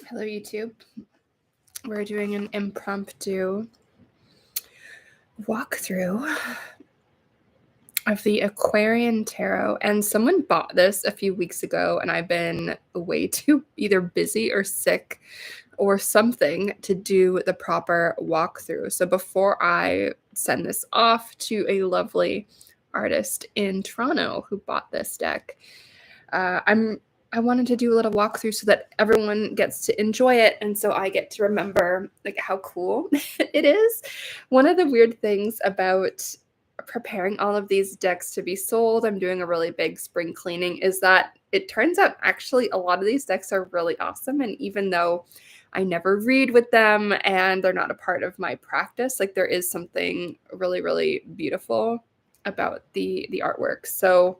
Hello, YouTube. We're doing an impromptu walkthrough of the Aquarian Tarot, and someone bought this a few weeks ago, and I've been way too either busy or sick or something to do the proper walkthrough. So before I send this off to a lovely artist in Toronto who bought this deck, I wanted to do a little walkthrough so that everyone gets to enjoy it, and so I get to remember like how cool it is. One of the weird things about preparing all of these decks to be sold, I'm doing a really big spring cleaning, is that it turns out actually a lot of these decks are really awesome, and even though I never read with them and they're not a part of my practice, like there is something really, really beautiful about the artwork. So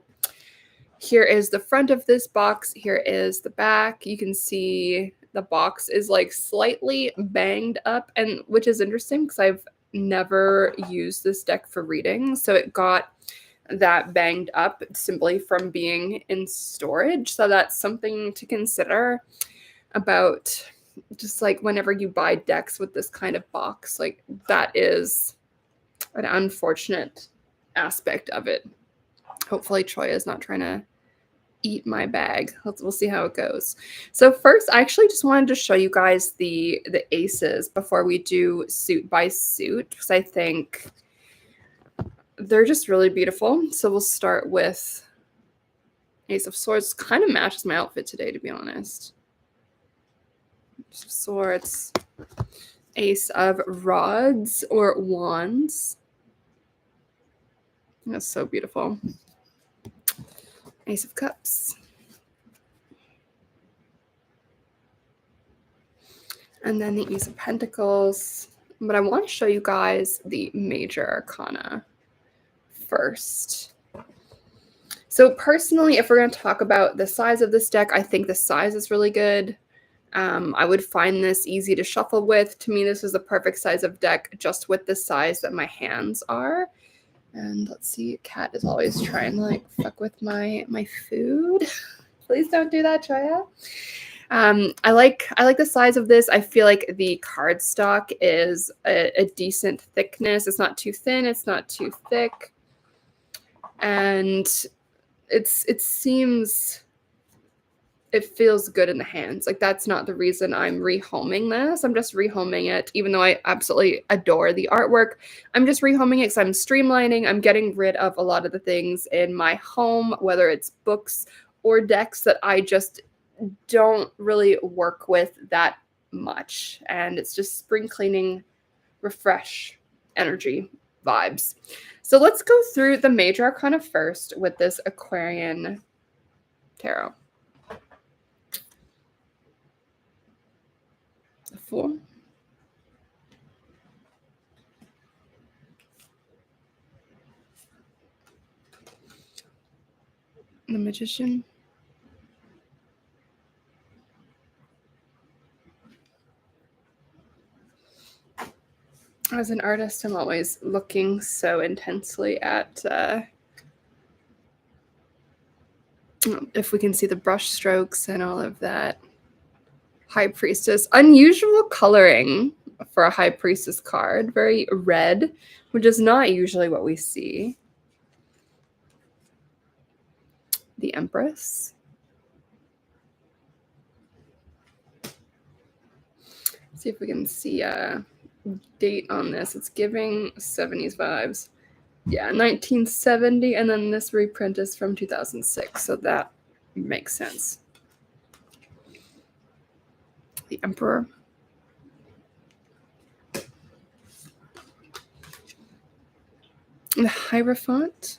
here is the front of this box. Here is the back. You can see the box is like slightly banged up, and which is interesting because I've never used this deck for reading. So it got that banged up simply from being in storage. So that's something to consider about just like whenever you buy decks with this kind of box, like that is an unfortunate aspect of it. Hopefully Troya is not trying to eat my bag. We'll see how it goes. So first, I actually just wanted to show you guys the aces before we do suit by suit, because I think they're just really beautiful. So we'll start with Ace of Swords. Kind of matches my outfit today, to be honest. Ace of Swords, Ace of Rods or Wands. That's so beautiful. Ace of Cups. And then the Ace of Pentacles. But I want to show you guys the major arcana first. So personally, if we're going to talk about the size of this deck, I think the size is really good. I would find this easy to shuffle with. To me, this is the perfect size of deck, just with the size that my hands are. And let's see, Cat is always trying to like fuck with my food. Please don't do that, Troya. I like the size of this. I feel like the cardstock is a decent thickness. It's not too thin. It's not too thick. And it feels good in the hands. Like that's not the reason I'm rehoming this. I'm just rehoming it, even though I absolutely adore the artwork. I'm just rehoming it because I'm streamlining. I'm getting rid of a lot of the things in my home, whether it's books or decks that I just don't really work with that much. And it's just spring cleaning, refresh energy vibes. So let's go through the major arcana first with this Aquarian tarot. The Fool. The Magician. As an artist, I'm always looking so intensely at if we can see the brush strokes and all of that. High Priestess. Unusual coloring for a High Priestess card. Very red, which is not usually what we see. The Empress. See if we can see a date on this. It's giving 70s vibes. Yeah, 1970, and then this reprint is from 2006, so that makes sense. The Emperor. The Hierophant.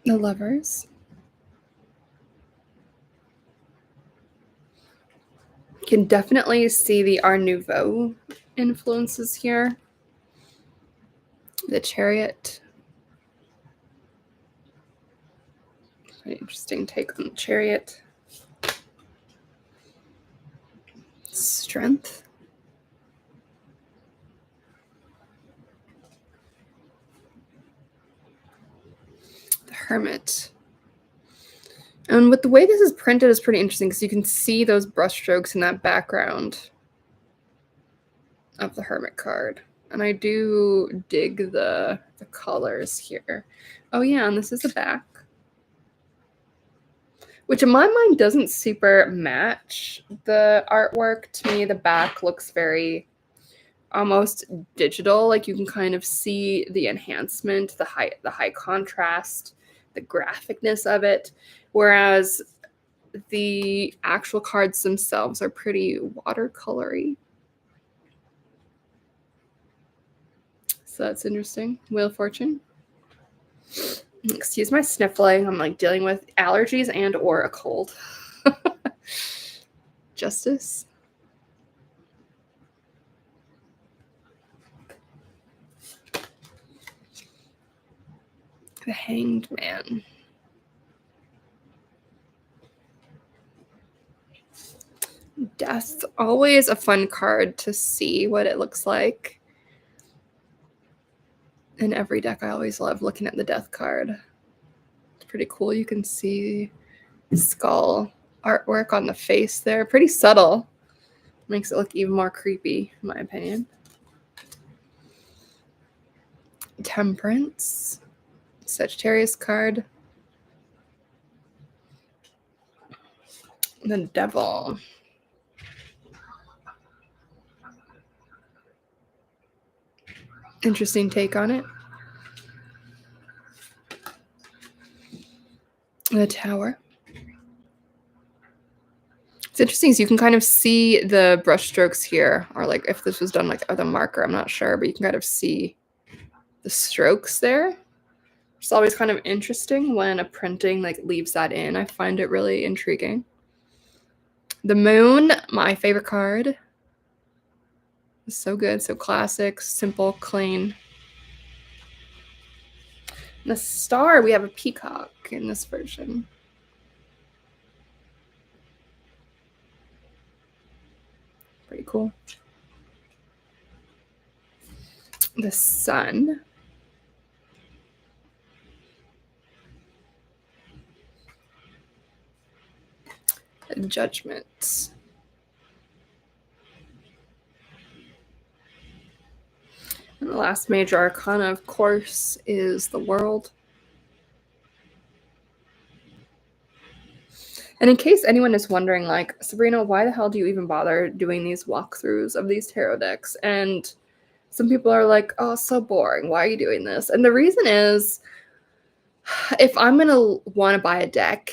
The Lovers. You can definitely see the Art Nouveau influences here. The Chariot. Very interesting take on the Chariot. Strength. The Hermit. And with the way this is printed is pretty interesting because you can see those brushstrokes in that background of the Hermit card. And I do dig the colors here. Oh yeah, and this is the back, which in my mind doesn't super match the artwork. To me, the back looks very almost digital. Like you can kind of see the enhancement, the high contrast, the graphicness of it, whereas the actual cards themselves are pretty watercolory. So that's interesting. Wheel of Fortune. Excuse my sniffling. I'm like dealing with allergies and or a cold. Justice. The Hanged Man. Death. Always a fun card to see what it looks like. In every deck, I always love looking at the Death card. It's pretty cool. You can see skull artwork on the face there. Pretty subtle. Makes it look even more creepy, in my opinion. Temperance. Sagittarius card. The Devil. Interesting take on it. The Tower. It's interesting, so you can kind of see the brush strokes here, or like if this was done like with a marker, I'm not sure, but you can kind of see the strokes there. It's always kind of interesting when a printing like leaves that in. I find it really intriguing. The Moon, my favorite card. It's so good, so classic, simple, clean. The Star, we have a peacock in this version. Pretty cool. The Sun. The Judgment. And the last major arcana, of course, is the World. And in case anyone is wondering, like, Sabrina, why the hell do you even bother doing these walkthroughs of these tarot decks? And some people are like, oh, so boring. Why are you doing this? And the reason is, if I'm going to want to buy a deck,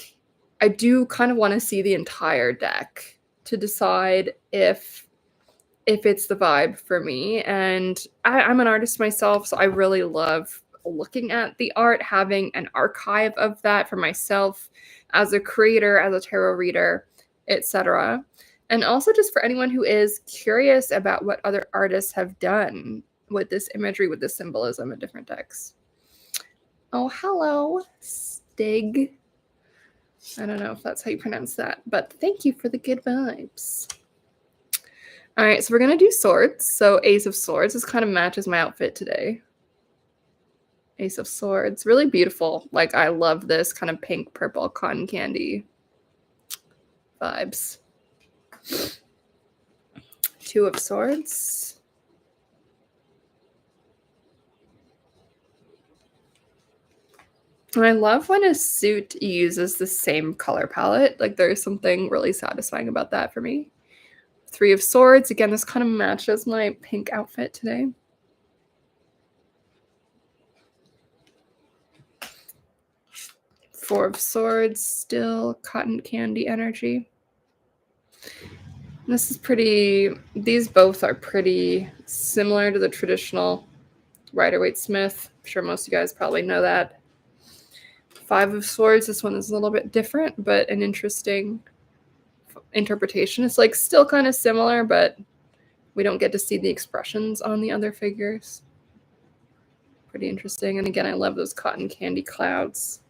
I do kind of want to see the entire deck to decide if it's the vibe for me. And I'm an artist myself, so I really love looking at the art, having an archive of that for myself as a creator, as a tarot reader, etc. And also just for anyone who is curious about what other artists have done with this imagery, with this symbolism in different decks. Oh, hello, Stig. I don't know if that's how you pronounce that, but thank you for the good vibes. All right, so we're going to do swords. So Ace of Swords. This kind of matches my outfit today. Ace of Swords. Really beautiful. Like, I love this kind of pink, purple, cotton candy vibes. Two of Swords. And I love when a suit uses the same color palette. Like, there's something really satisfying about that for me. Three of Swords. Again, this kind of matches my pink outfit today. Four of Swords. Still cotton candy energy. This is pretty... These both are pretty similar to the traditional Rider-Waite-Smith. I'm sure most of you guys probably know that. Five of Swords. This one is a little bit different, but an interesting interpretation. It's like still kind of similar, but we don't get to see the expressions on the other figures. Pretty interesting. And again, I love those cotton candy clouds,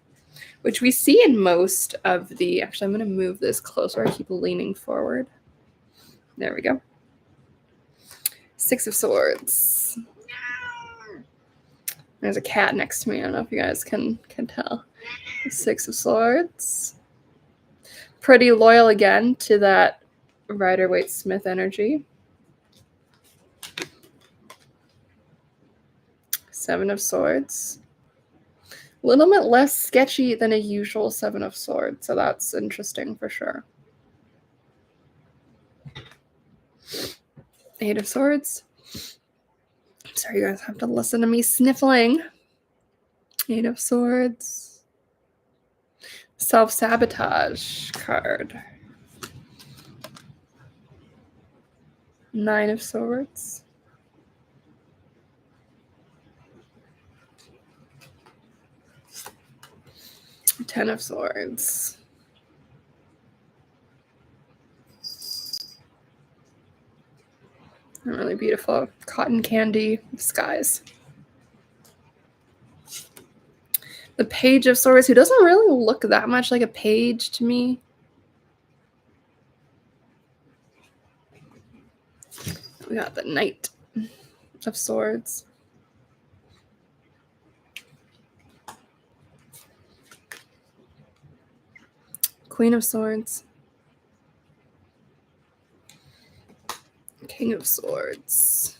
which we see in most of the... Actually, I'm going to move this closer. I keep leaning forward. There we go. Six of Swords. There's a cat next to me. I don't know if you guys can tell. Six of Swords. Pretty loyal again to that Rider-Waite-Smith energy. 7 of Swords. A little bit less sketchy than a usual 7 of Swords, so that's interesting for sure. 8 of Swords. I'm sorry, you guys have to listen to me sniffling. 8 of Swords. Self-sabotage card. 9 of Swords. 10 of Swords. Really beautiful cotton candy skies. The Page of Swords, who doesn't really look that much like a page to me. We got the Knight of Swords. Queen of Swords. King of Swords.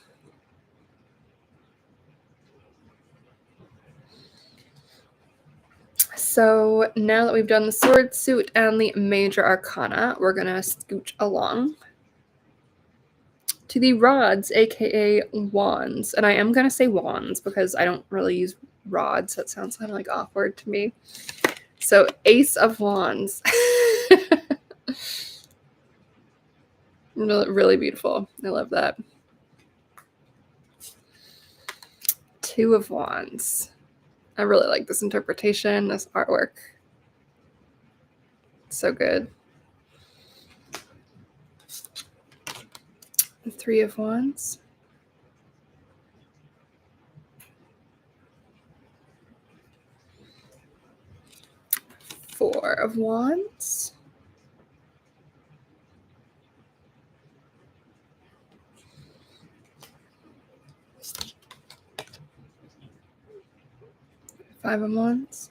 So now that we've done the sword suit and the major arcana, we're going to scooch along to the rods, aka wands. And I am going to say wands because I don't really use rods. That sounds kind of like awkward to me. So Ace of Wands. Really, really beautiful. I love that. 2 of Wands. I really like this interpretation, this artwork. So good. 3 of Wands. 4 of Wands. 5 of Wands.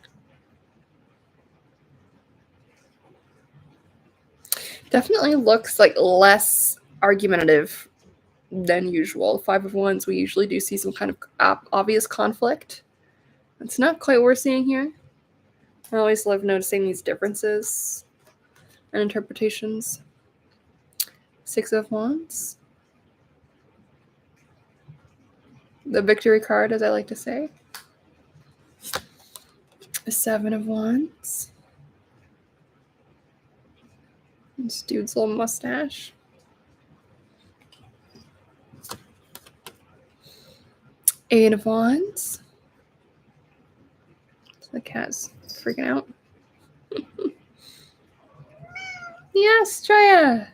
Definitely looks like less argumentative than usual. 5 of Wands, we usually do see some kind of obvious conflict. It's not quite what we're seeing here. I always love noticing these differences and interpretations. 6 of Wands. The victory card, as I like to say. 7 of Wands. This dude's little mustache. 8 of Wands. The cat's freaking out. Yes, Traya.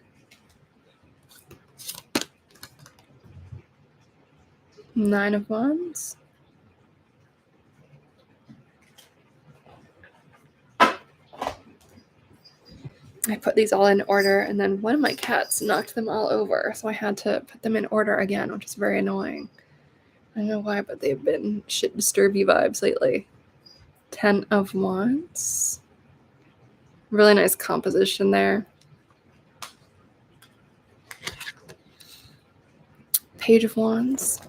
9 of Wands. I put these all in order, and then one of my cats knocked them all over, so I had to put them in order again, which is very annoying. I don't know why, but they've been shit disturby vibes lately. 10 of Wands. Really nice composition there. Page of Wands.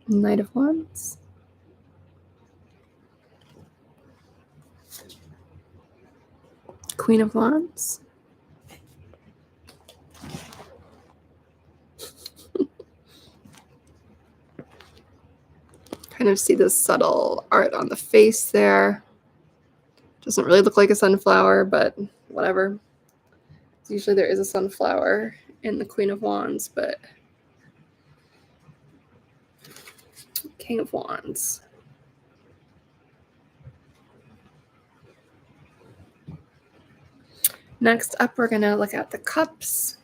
Knight of Wands. Queen of Wands. Kind of see this subtle art on the face there. Doesn't really look like a sunflower, but whatever. Usually there is a sunflower in the Queen of Wands, but King of Wands. Next up, we're going to look at the cups.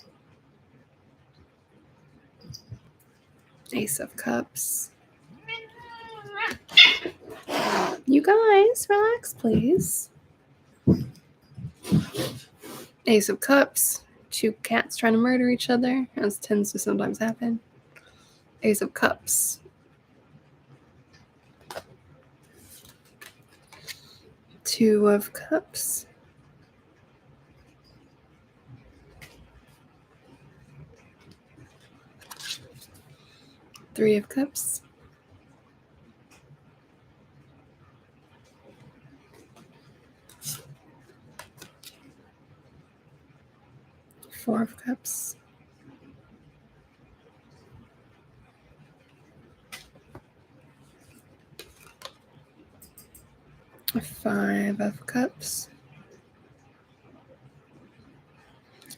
Ace of Cups. You guys, relax, please. Ace of Cups. 2 cats trying to murder each other, as tends to sometimes happen. Ace of Cups. Two of Cups. Three of Cups. Four of Cups. Five of Cups.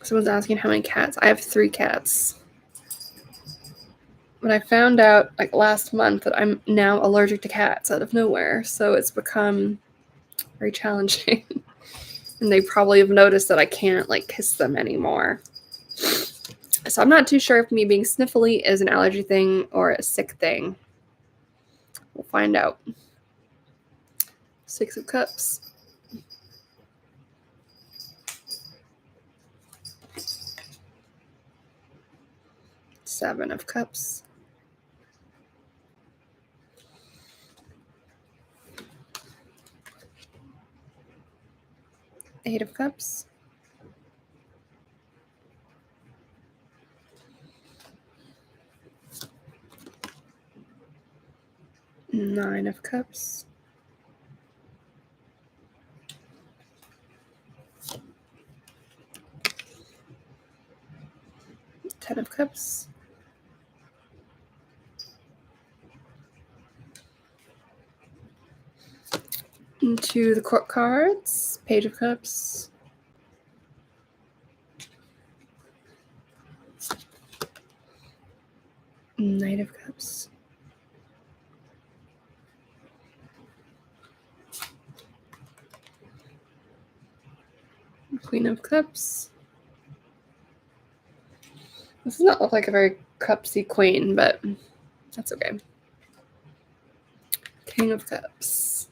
Someone's asking how many cats. I have 3 cats. But I found out like last month that I'm now allergic to cats out of nowhere. So it's become very challenging. And they probably have noticed that I can't like kiss them anymore. So I'm not too sure if me being sniffly is an allergy thing or a sick thing. We'll find out. 6 of Cups. Seven of Cups. Eight of Cups. Nine of Cups. 10 of Cups. Into the court cards. Page of Cups. Knight of Cups. Queen of Cups. This does not look like a very cupsy queen, but that's okay. King of Cups.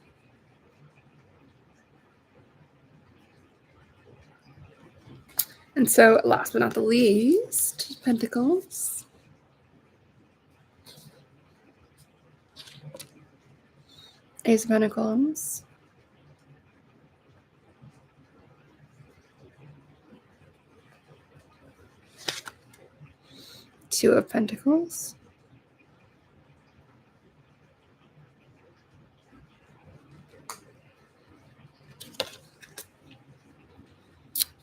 And so last but not the least, Pentacles. Ace of Pentacles. Two of Pentacles.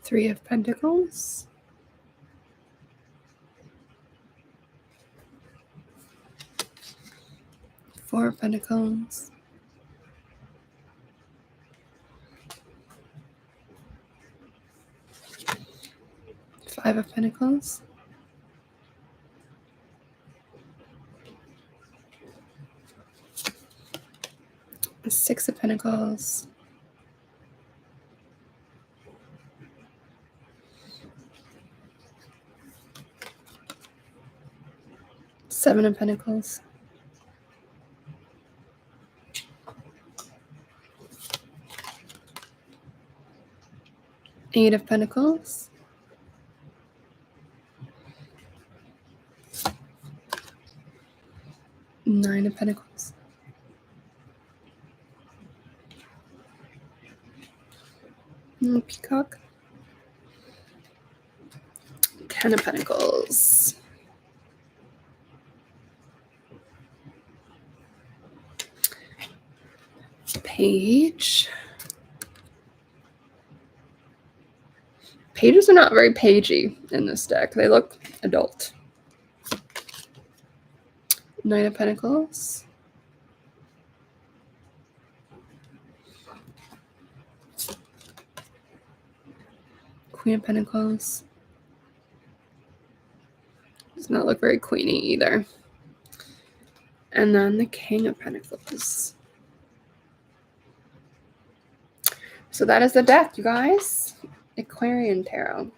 Three of Pentacles. Four of Pentacles. Five of Pentacles. Six of Pentacles. Seven of Pentacles. Eight of Pentacles. Nine of Pentacles. Peacock. 10 of Pentacles. Page. Pages are not very pagey in this deck. They look adult. Nine of Pentacles. Queen of Pentacles. Does not look very queeny either. And then the King of Pentacles. So that is the deck, you guys. Aquarian Tarot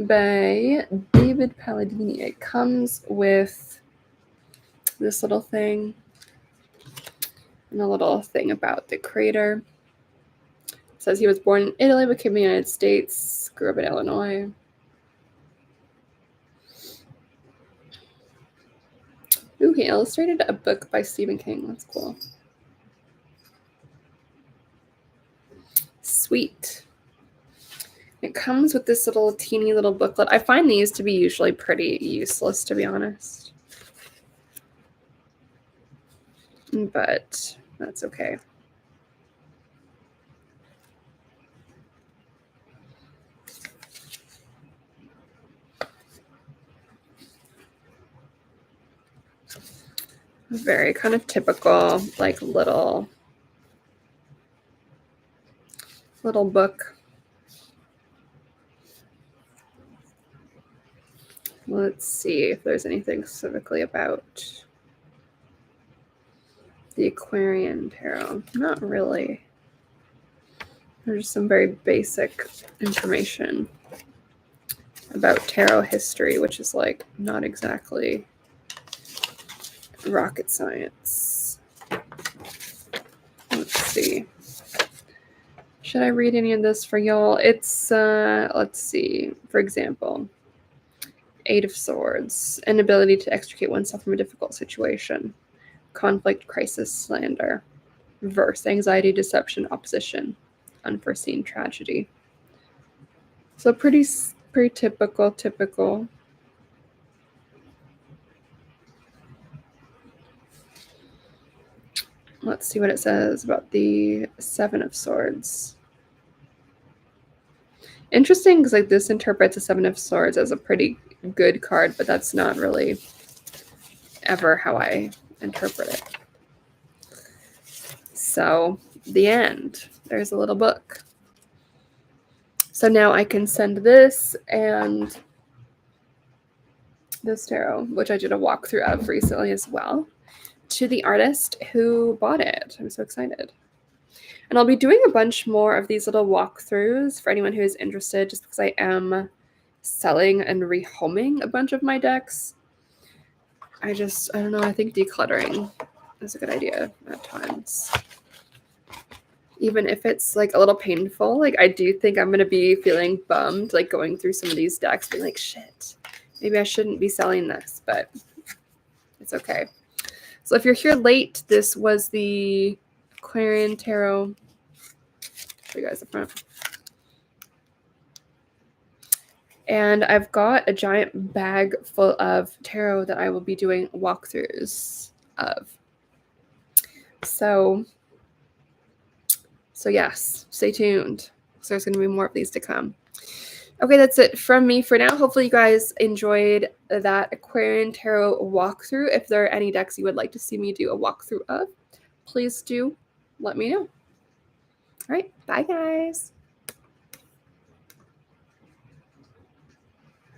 by David Palladini. It comes with this little thing and a little thing about the creator. It says he was born in Italy but came to the United States, grew up in Illinois. Ooh, he illustrated a book by Stephen King. That's cool. Sweet. It comes with this little teeny little booklet. I find these to be usually pretty useless, to be honest. But that's okay. Very kind of typical, like little book. Let's see if there's anything specifically about the Aquarian tarot. Not really. There's some very basic information about tarot history, which is like not exactly rocket science. Let's see. Should I read any of this for y'all? It's, let's see. For example, Eight of Swords, inability to extricate oneself from a difficult situation, conflict, crisis, slander, verse, anxiety, deception, opposition, unforeseen tragedy. So pretty typical. Let's see what it says about the Seven of Swords. Interesting, because like this interprets the Seven of Swords as a pretty good card, but that's not really ever how I interpret it. So the end. There's a little book. So now I can send this and this tarot, which I did a walkthrough of recently as well, to the artist who bought it. I'm so excited. And I'll be doing a bunch more of these little walkthroughs for anyone who is interested, just because I am selling and rehoming a bunch of my decks. I don't know, I think decluttering is a good idea at times. Even if it's like a little painful, like I do think I'm going to be feeling bummed, like going through some of these decks, being like, shit, maybe I shouldn't be selling this, but it's okay. So if you're here late, this was the Aquarian tarot. Show you guys the front. And I've got a giant bag full of tarot that I will be doing walkthroughs of. So yes, stay tuned. So there's going to be more of these to come. Okay, that's it from me for now. Hopefully you guys enjoyed that Aquarian tarot walkthrough. If there are any decks you would like to see me do a walkthrough of, please do let me know. All right, bye guys.